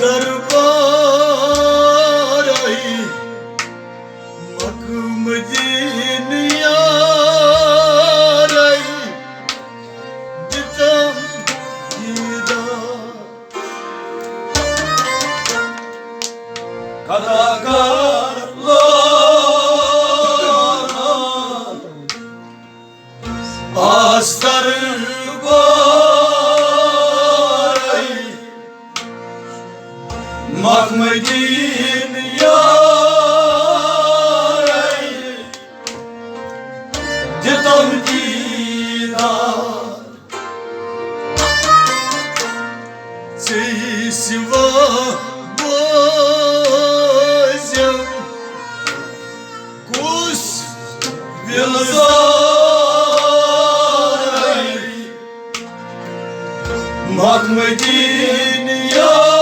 दरबारई मकमदीन यारई दितम दीदार kadakarlar astar Mahmedin yarey Ditam didar Seysiva bozem Kus vilzarey Mahmedin yarey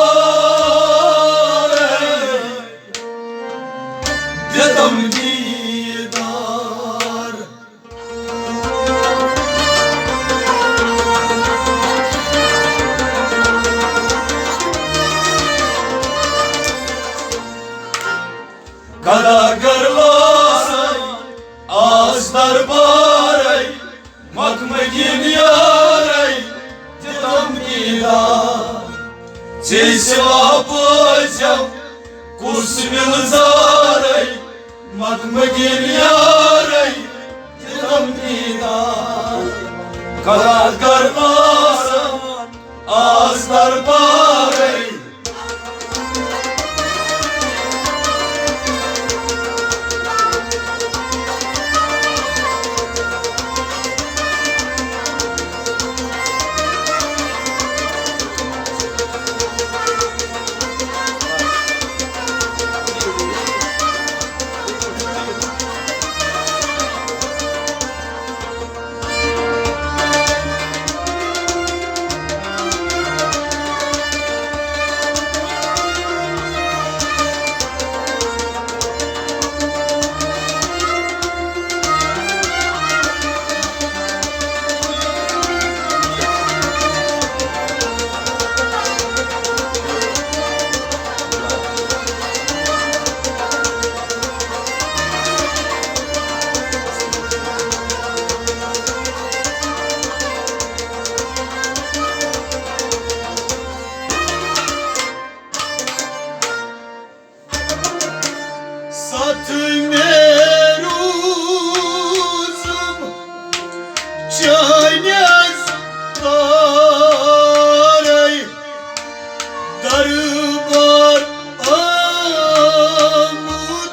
Dedam didar Kadakarlar az darbarey Makmedin yarey Dedam didar Çeşva pozem Kurs vilzarey Makmedin yarey Dedam didar Kadakarlar az darbarey Meruzum Çaynes Karey Darbar Amut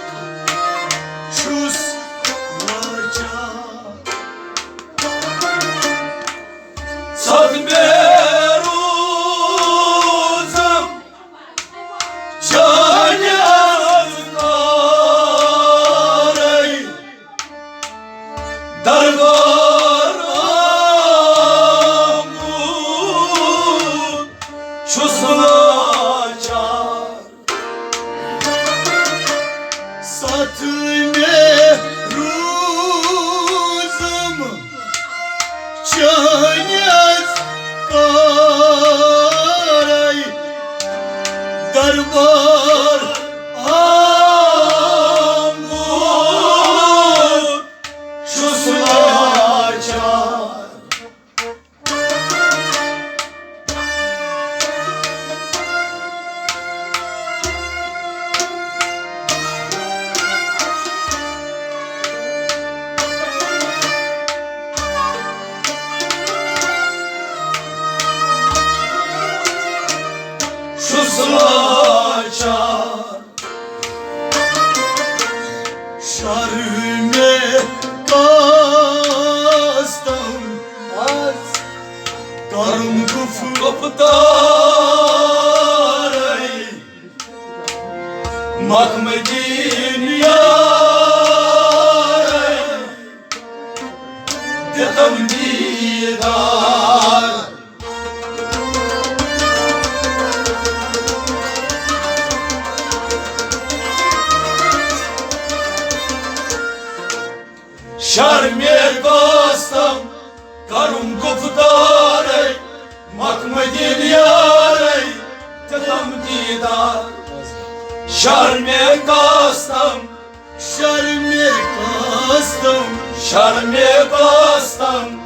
Çus Vaca Sat Meruzum Çaynes Darbar amut çusunacak Satme ruzum Çaynes Karey Darbar amut çusunacak Susulacak Şarme kastam az Karım kapıdarey Mahmedin yarey Dedam didar Şarme kastam Karım kapıdarey Mahmedin yarey Dedam دیدار شرم کاستم شرم کاستم شرم کاستم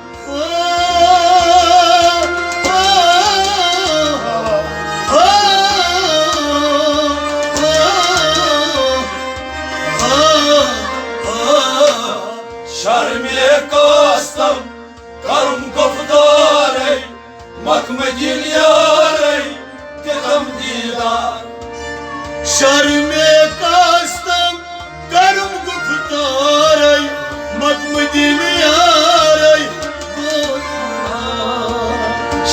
شرم کاستم کرم گفتاری مکم دیلیاری دیدم دیدار شرم کاستم کرم گفتاری مکم دیلیاری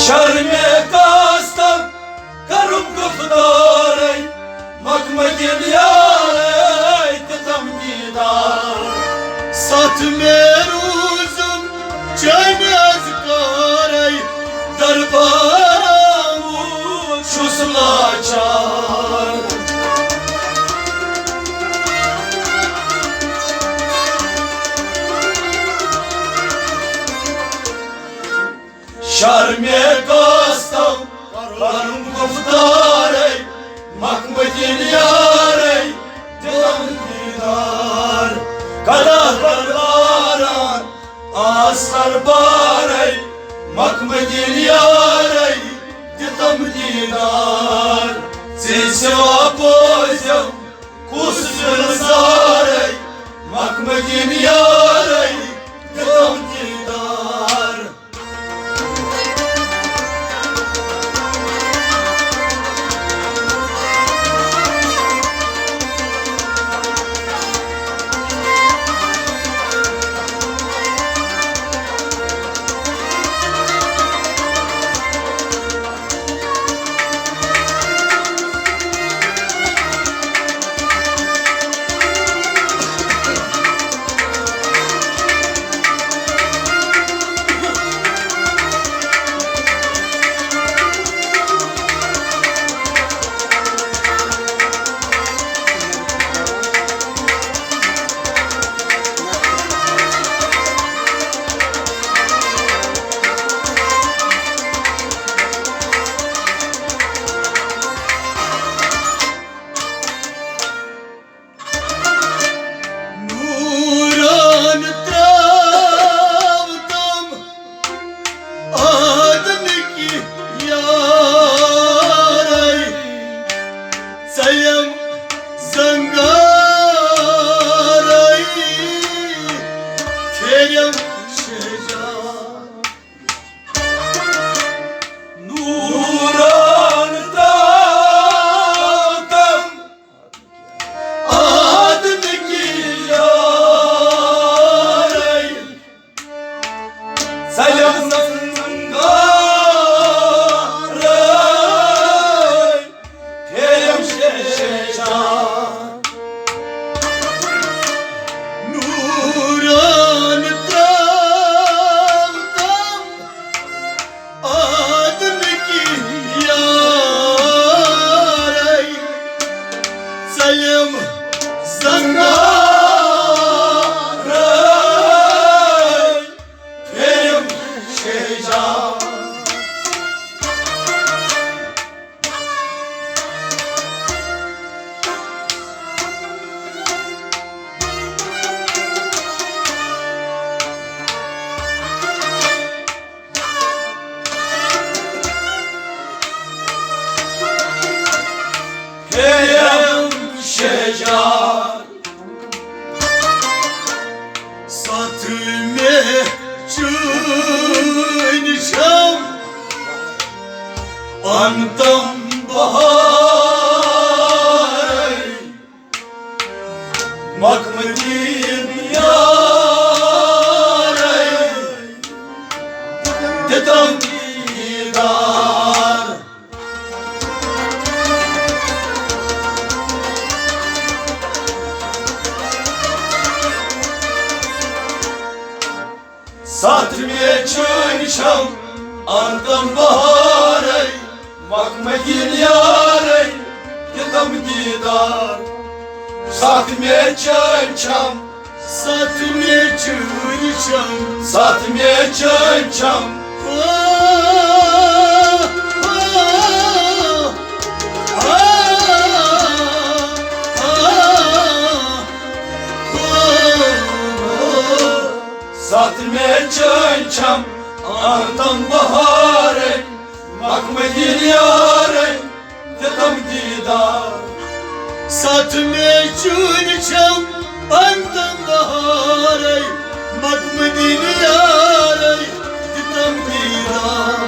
شرم کاستم کرم گفتاری مکم دیلیاری دیدم دیدار ساتمه روزم چین از کاری دربارم شسلاچار شرم کاستم کرم گفتاری مکم دیلیاری دیدم دیدار kadar barbaran aslar baray makm dilyarey ditam dinar sesi apozam kusur zarey makm dilyarey ditam dinar şecar Satme çınşam Antam bahar Makmedin yar Dedam didar Satmaya çınşam Antam bahar Makmedin yar Dedam didar Satmaya çınşam Satme çınşam Satmaya çınşam Ah, ah, ah. me çöçem Ardan bahare Bakma gel yare Dedem didar Satme çürçem Andan baharey Makmedin yarey Ditam didar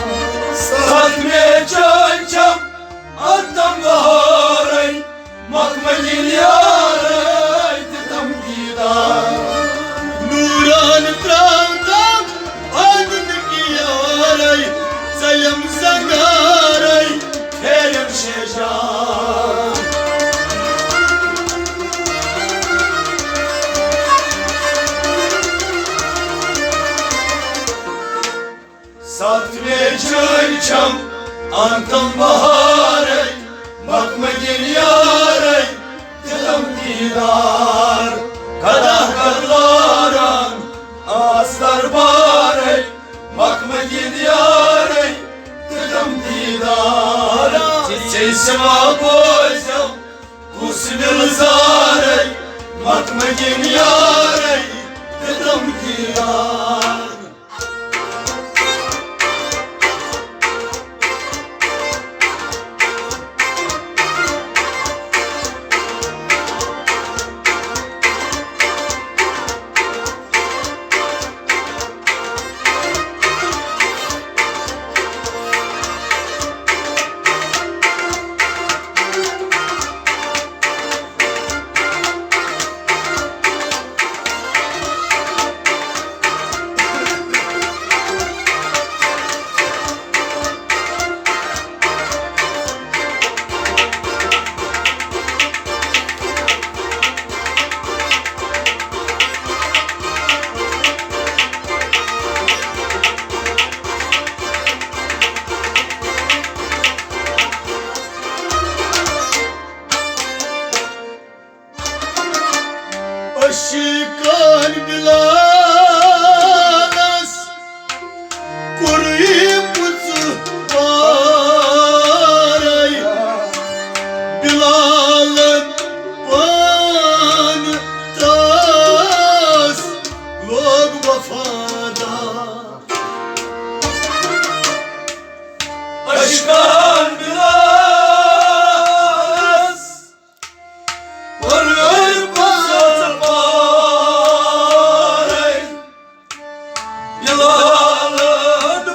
Satme çöçem Ardan bahare Bakma gel yare Dedem didar Nuran pravdam Adın ki yarey Sayım zangarey Terim şecan Satme çöçem Antam bahare Bakma gel yare Dedem didar Kadah karlaran Aslar bare Bakma gel yare Dedem didar Çeysema boysam Kusbil zare Bakma gel yare Dedem didar Aşıkan bilalas Kuruyum kutu varay Bilalın pantas Log vafada Aşkan biraz Varır bazı bare Yalanın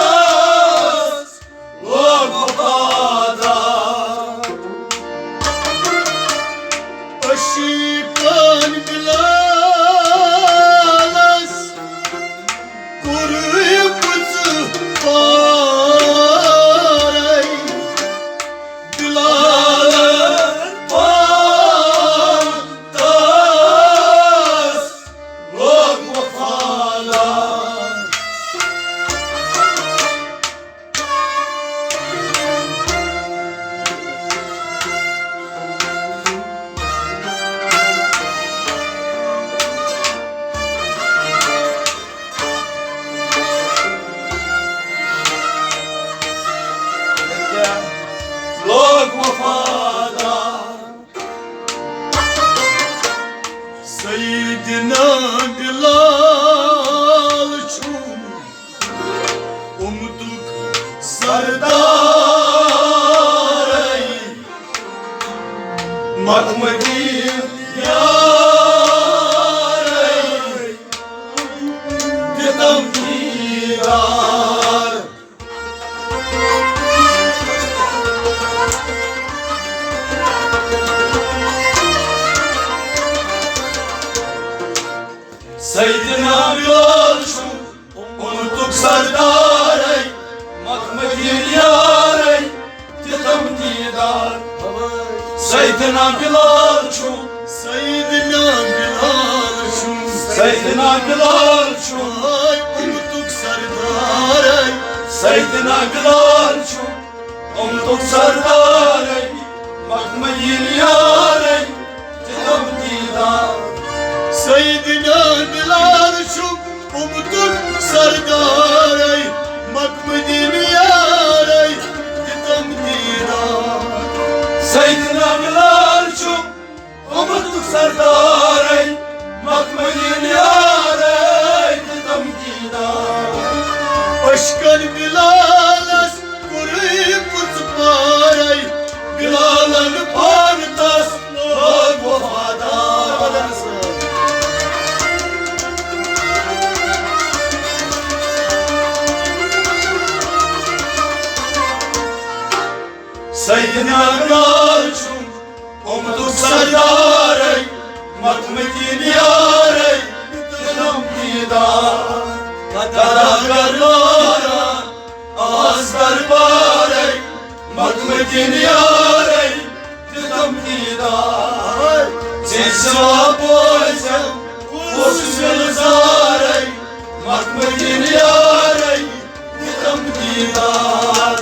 pantas Lokada Aşıkan bilalas Kuruyum kutu varay Bilalın pantas Lokada Log vafada Seyyidina Bilal çu Umduk Sardarey Makmedin yarey Dedem didar Seydina Bilal şu Unuttuk Sardarey Makmedin yarey Dedem didar Seydina Bilal şu Seyyidina Bilal çu Seydina Bilal şu Ay umduk sardarey Seydina Bilal şu Unuttuk Sardarey Makmedin yarey Dedem didar Seyyidina Bilal çu Umduk sardarey Makmedin yarey Ditam didar Seydina Bilal şu Unuttuk Sardarey Makmedin Seydina Galçum Umduk Sardarey Makmetin Yarey Dilam Didar Karagarlara Azgar Barey Makmetin Yarey Dilam Didar Sesva Boysam Osmel Zarey Makmetin Yarey Dilam Didar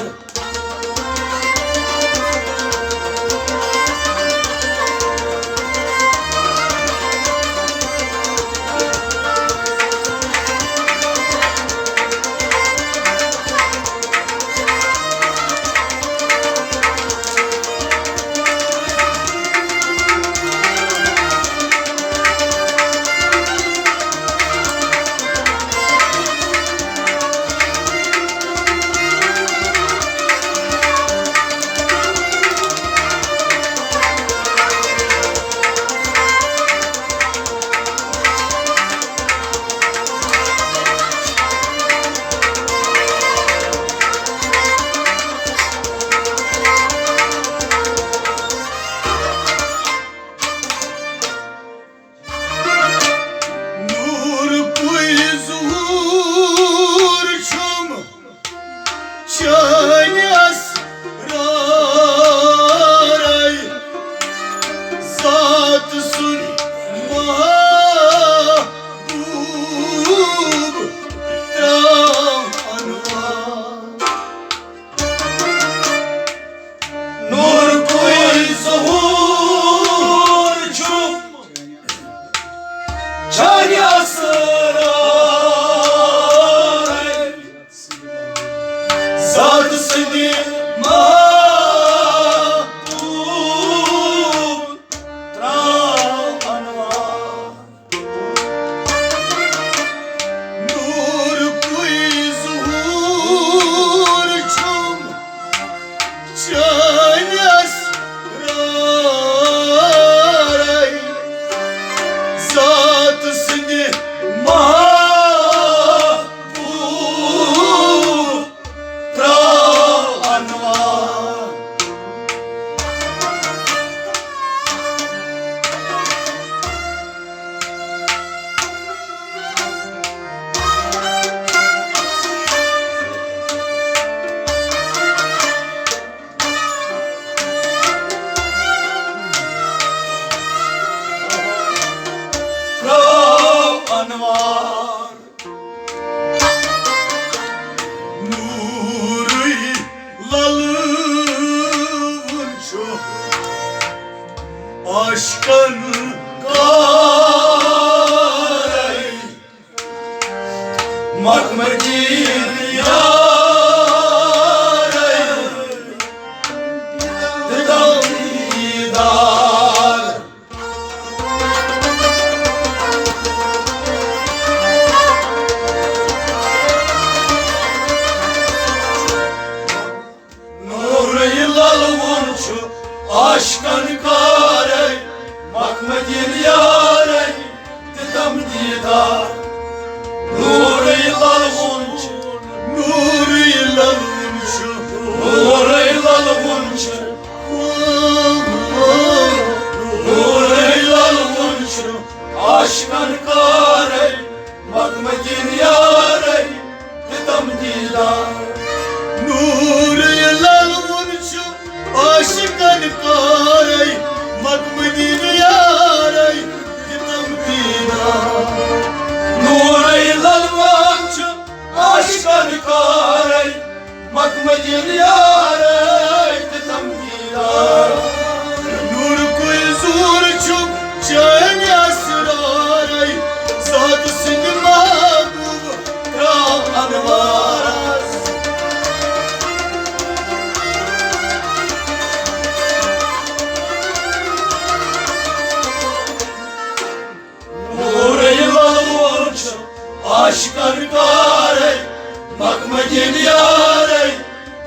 Aşkın karey Makmetin Yarey Dilam Didar Nur-i lal vunçu Aşkın karey Makmetin Yarey Dilam Didar Nur-i lal vunçu Nur-i lal vunçu Nur-i lal vunçu Nur-i lal vunçu Aşkın karey Makmetin Yarey Dilam Didar Nur-i lal vunçu Aşkın karey Makmetin Yarey Dilam Didar Nur-i lal vunçu Aşkın karey Makmetin Yarey Dilam Didar Nur koy zur çok can yasraray Zat seni mahbub Ra'an varaz Nur-i lal vunçu Aşkın karey Makmetin Yarey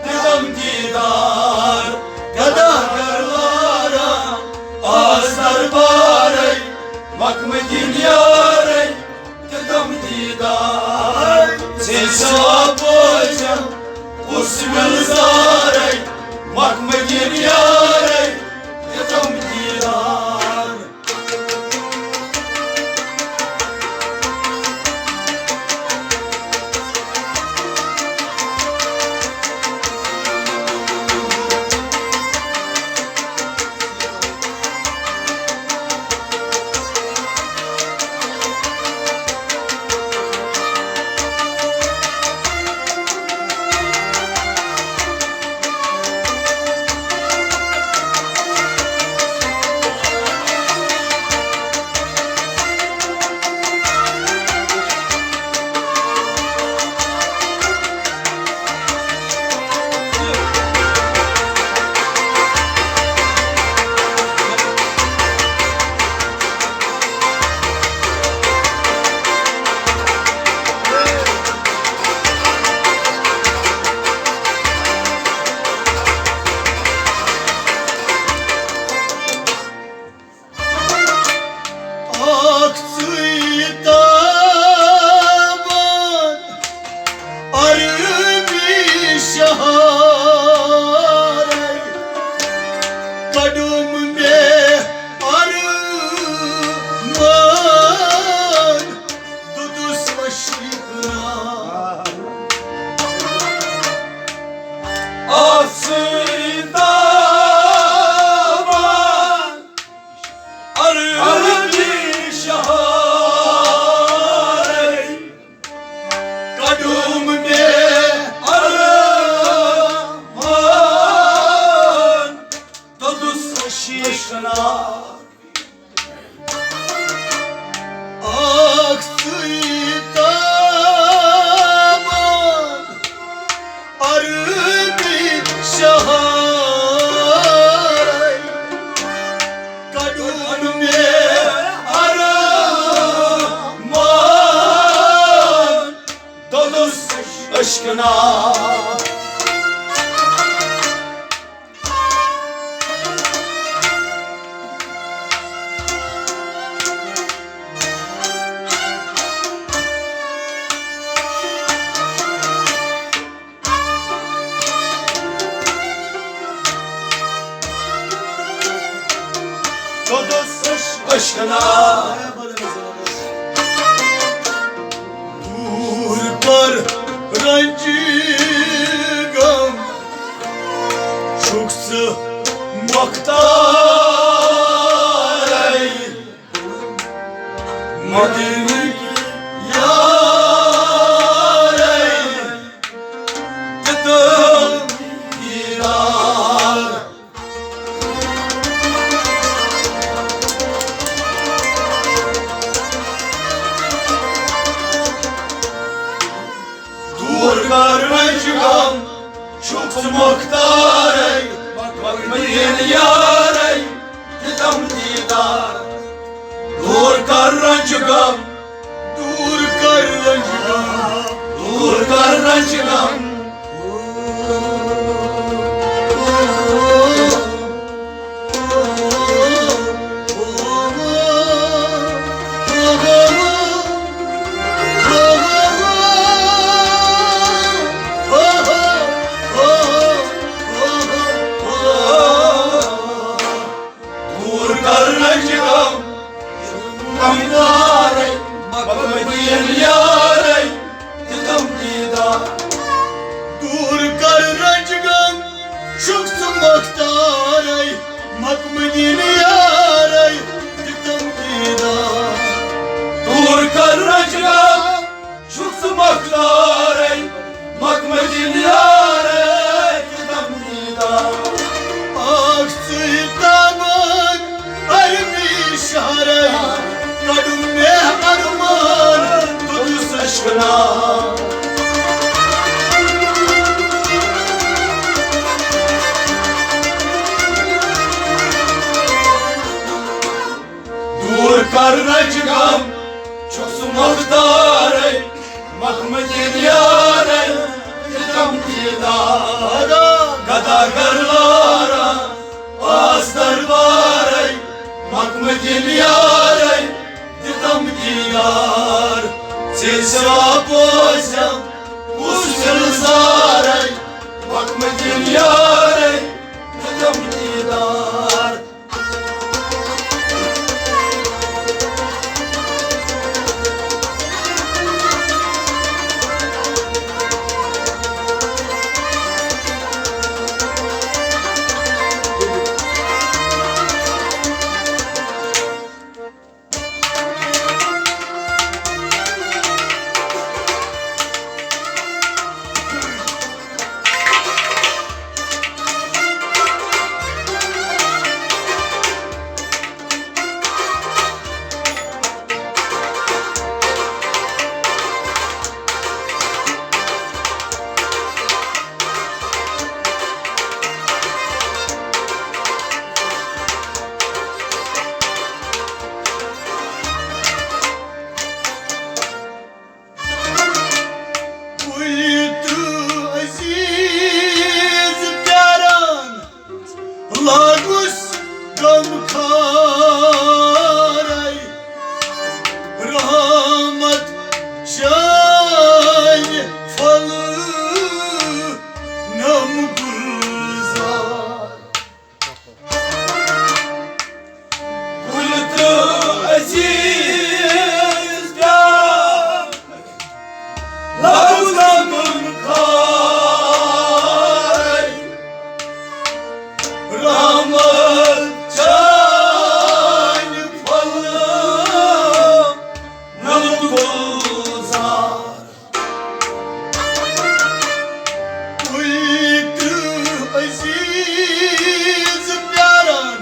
Dilam Didar Kadakarlara Azlar Barey Makmetin Yarey Dilam Didar Sesva Boysam Osmel Zarey Makmetin aşkına Aksıydaman arıdı şahay Kadın ne araman Doluz aşkına Doluz aşkına Durgar rancıgam Çok Muhtar Madinik yar Dedim girar Durgar rancıgam Çok muhtar Bakmayın yar Dedim didar Dur karrancıgam Dur karrancıgam Dur karrancıgam Dur karrancıgam Amdare Bakmayın yare Dedim didar Dur karrancıgam Çoksun muhtaray Makmedin yaray Dıdım didar Dur karrancıgam Çoksu maklar Makmedin yare Dedim didar Aksıydaman harbi şaray Kadın ne arman Doluz aşkına Dur karrancıgam Çoksu muhtar Makmedin yare Dedim didar Gada karlara Aslar var Makmedin yare Dedim didar Sesva boysam Usıl zaray Makmedin yare Dedim didar Lagos gamkaray Rahmat şayn falı nam gulzar Kultu aziz gam Laguzamın kay Rahmet can falı Namut gulzar Kultu aziz pyaran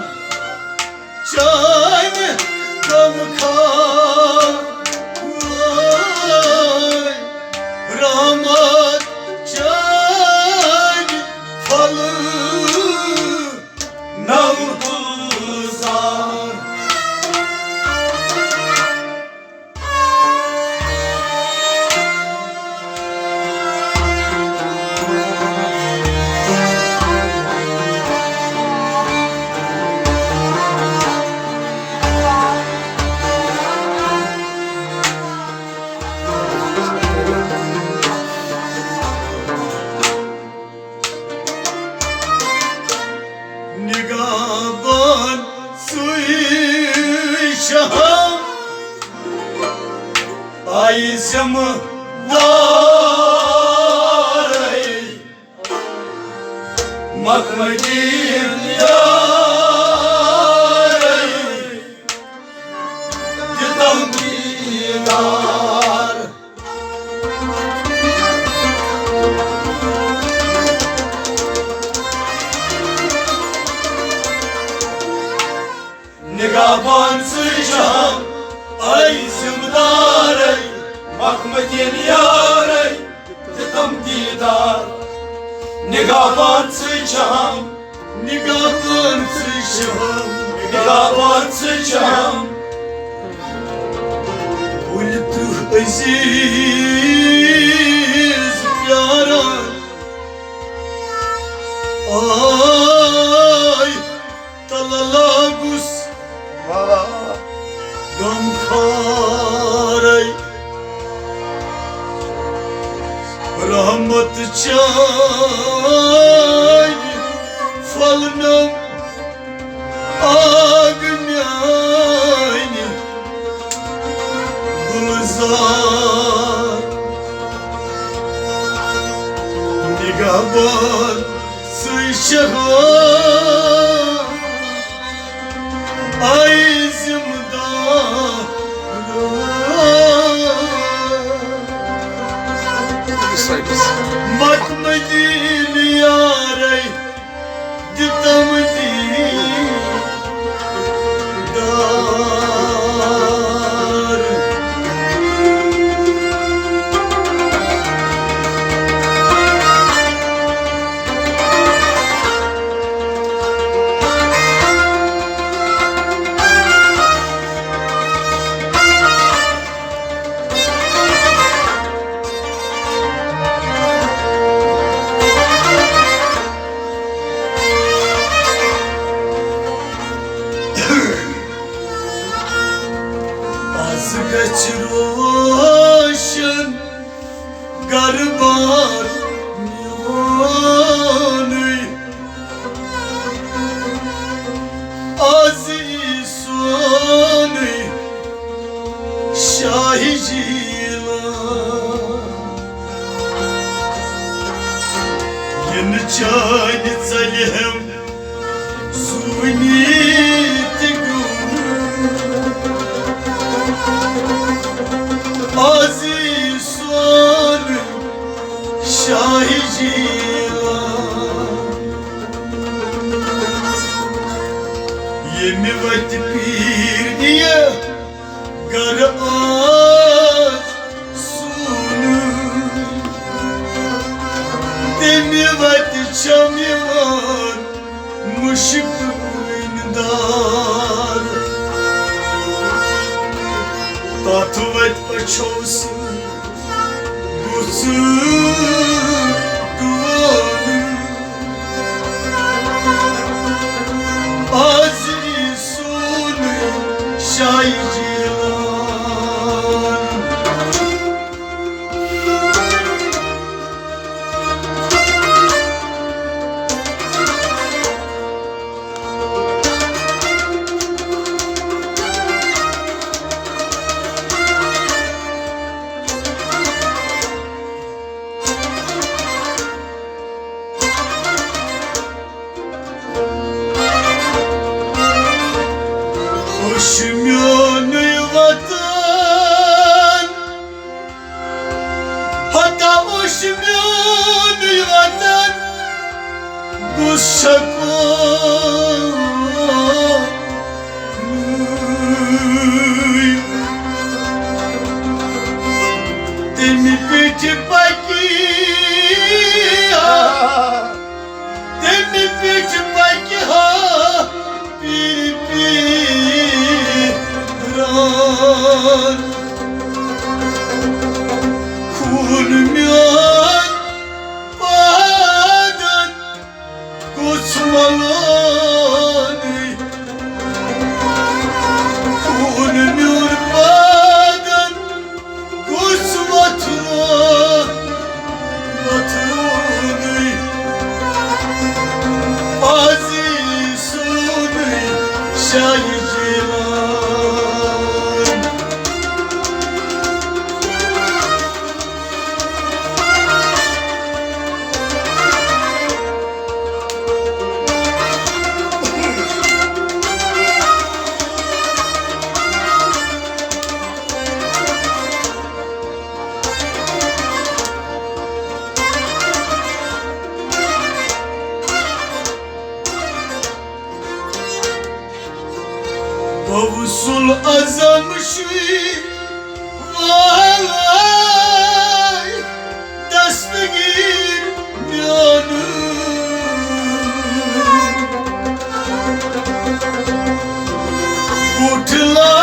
şahım Ayızımı darey Makmedim yarey Gidam didar Nigaban sıçam Ayızım darey Makmedim yarey Gidam didar Nigaban sıçam Nigahın sıçam Nigaban sıçam Ultu aziz pyara Ay talalagus gamkharay Rahmat çay falnam agnyayni Gulzar Nigaban sıçağım Ayızımda Makmedil yarey Gıtamdi dar Az kaçıroşun garbar miyonu Aziz sonu şahicila Yeni çayni zalhem suni Aziz son şahicila Yemi vakti bir diye gar az sunu Demi vakti çam yaman muşkun dar Tatuvet açolsun Gursun duvanı Aziz sonu şahicilan Hoşumyanı vatan Hatta hoşumyanı vatan Gusşakoy Demi piti paki Demi piti paki ha Ran Kulmyan Badan Kutsmalanı Kulmyan Badan Kutsmatran Matranı Aziz sonu şahicilan Kavsul azamşi vay dastgir yanım Butla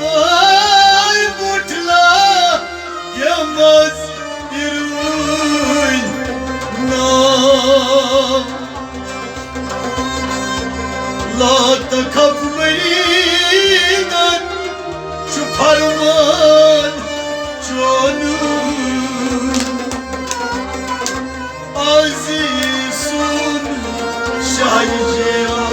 vay butla yamaz irvin na La takap meydan şu parman canım Azizun şahceyan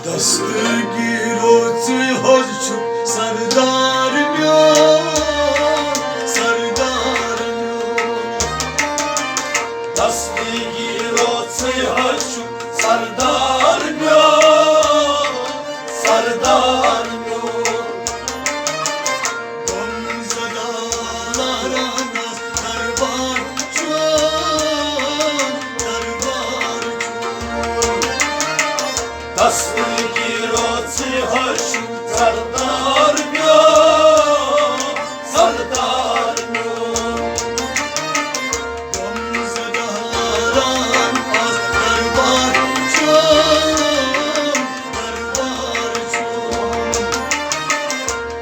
Dastgir ozi hozçuk sardar myon Dastgir ozi hozçuk sardar myon Gomzadalara naz darbar çon Dastgir ozi hozçuk sardar myon Gomzadaran az darbar çon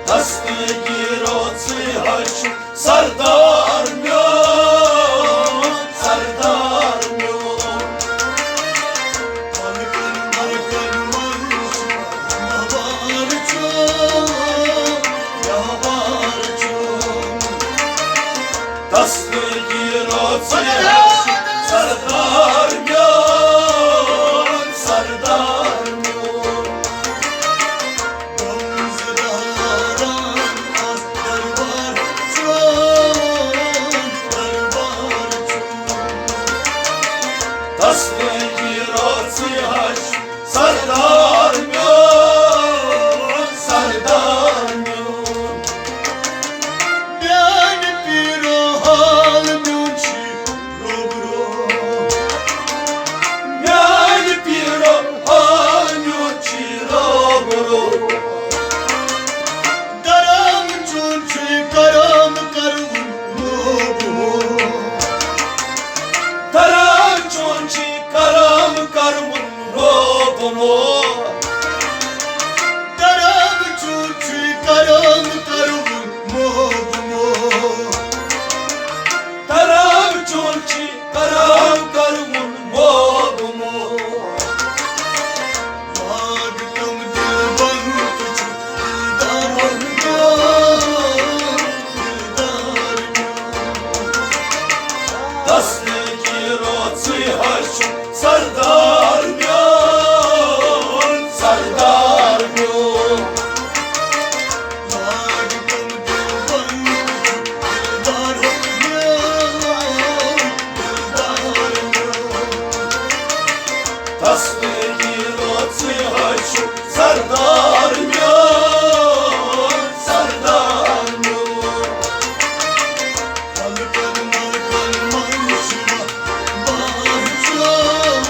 Dastgir ozi hozçuk sardar myon Halkın manşu yavar çon Dastgir ozi hozçuk sardar myon Gomzadaran az darbar çon Dastgir ozi hozçuk sardar myon Ben bir hal münçi robro Miani piro hanyu chirobro Daram çunçi karam karun lobo Taram chonchi karam karmun robono Daram çunçi karam karun lobo Taram chonchi karam karmun mobumo Vagtam dilban küçük dildar Dastgir ozi hozçuk sardar myon Vagtam dilban küçük dildar Dastgir ozi hozçuk sardar myon Halkın manşu var çon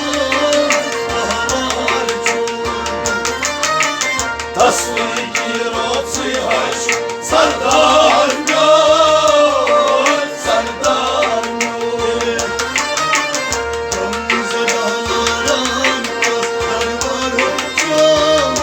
Dastgir ozi hozçuk sardar myon Gomzadaran az darbar çon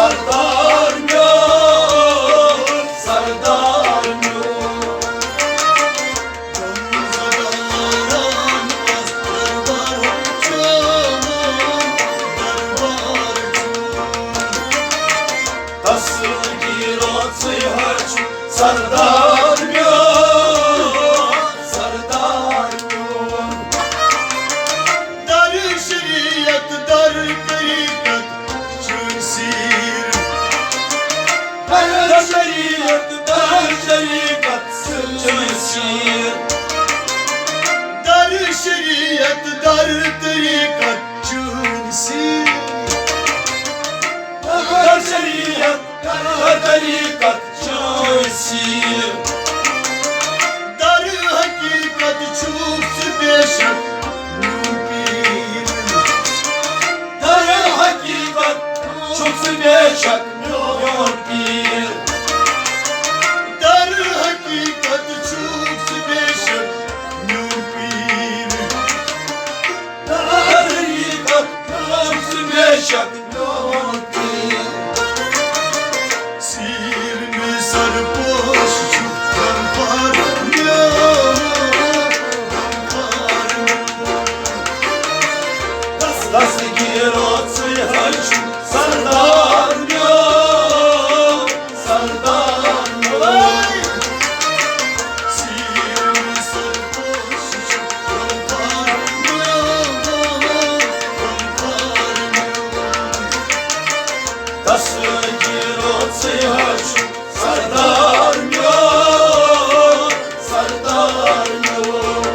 Sardarmıyor, sardarmıyor. Taslı giroci haç, sardarmıyor, sardarmıyor. Dar şeriat, dar tarikat, şunsir. Her şeriat, her şeriat, sırçısır. Dar şeriat, dar tarikat, şunsir. Her şeriat, her tarikat, sırçısır. Dar hakikat, çubs beşak, nubir. Her hakikat, çok sıvışak, yok bir. Dar hakikat, çubs beşak, nubir. Her hakikat, çok sıvışak, yok bir. Sirmi sarhoş çuktan parlıyor, parlıyor. Taslı giroci haç, sardarmıyor, sardarmıyor. Sirmi sarhoş çuktan parlıyor, parlıyor. Taslı giroci haç, sardarmıyor, sardarmıyor.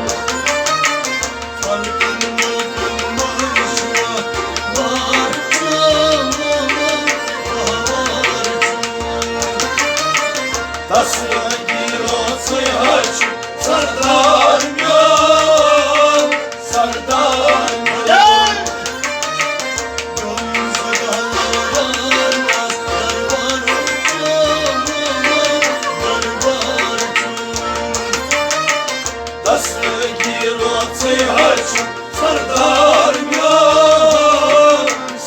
Taslı giroci haç, sardarmıyor, sardarmıyor. Taslı giroci haç, sardarmıyor,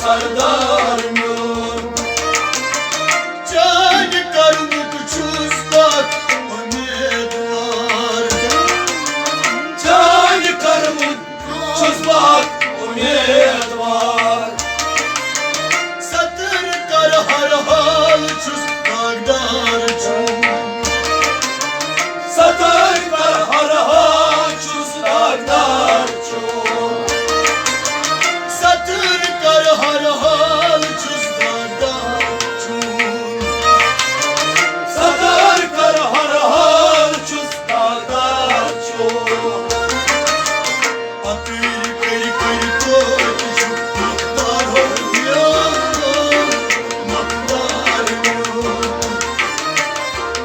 sardarmıyor. Cani karımın çözbak umid var. Satır kar har hal çüz dagdar çum. Satay kar har haçuz dağlar çok. Satır kar har hal çüz dagdar çum. Satay kar har haçuz dağlar çok. Atır kay kay koy çum. Maktar oluyor, maktar oluyor.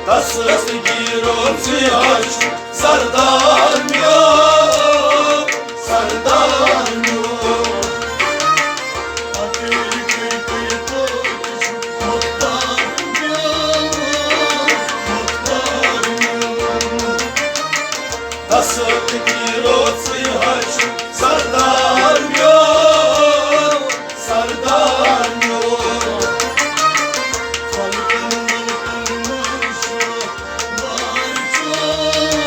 Taslı giroci haç, sardarmıyor, sardarmıyor. Atır kay kay koy çum. Maktar oluyor, maktar oluyor. Taslı giroci haç, sardarmıyor, sardarmıyor. Falcon var şu var çok.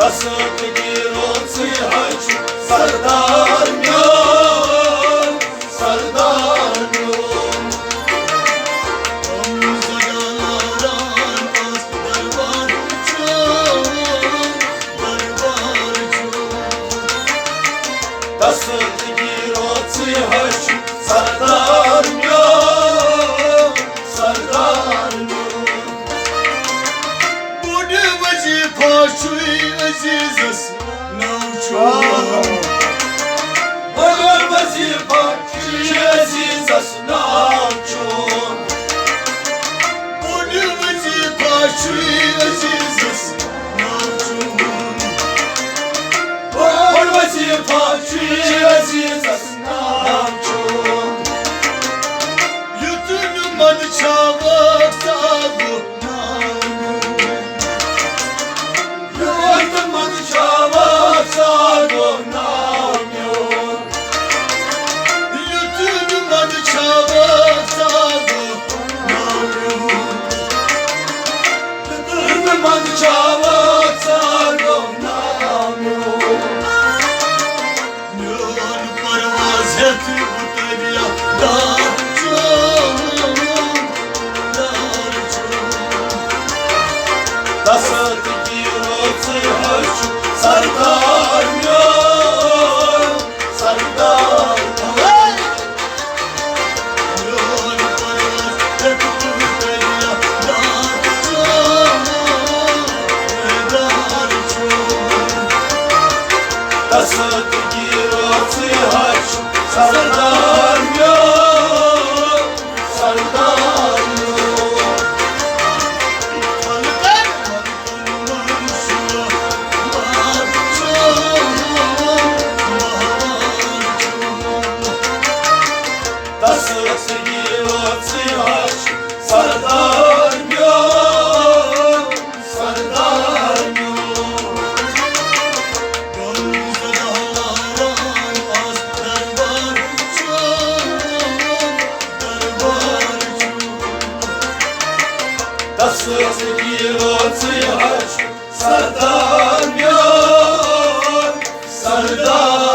دست گیروسی هاش سردار میان سردار میان آموزگاران از دربار چون دست گیروسی هاش سردار میان سردار میان بوده وجی پاشوی عزیز است نوچون Olur vazifa ki aziz asnavçun بوده وجی پاشوی عزیز است نوچون Olur vazifa ki aziz asnavçun Yutunum adı çabuk sabu namun Yuvardım adı çabuk sargo namyon Yutunum adı çabuk sabu namun Yuvardım adı çabuk sargo namyon Yol parvaz etti bu derya dar çok dar çok Dasıt girosi hoş sardar myon sardar myon Yol parvaz etti bu derya dar çok dar çok Dasıt girosi hoş sardar myon sardar myon Malkan manşura var çok Dasıt girosi hoş sardar myon sardar myon Gamze dağlaran az derbar çok derbar çok Dasıt girosi hoş sardar myon sardar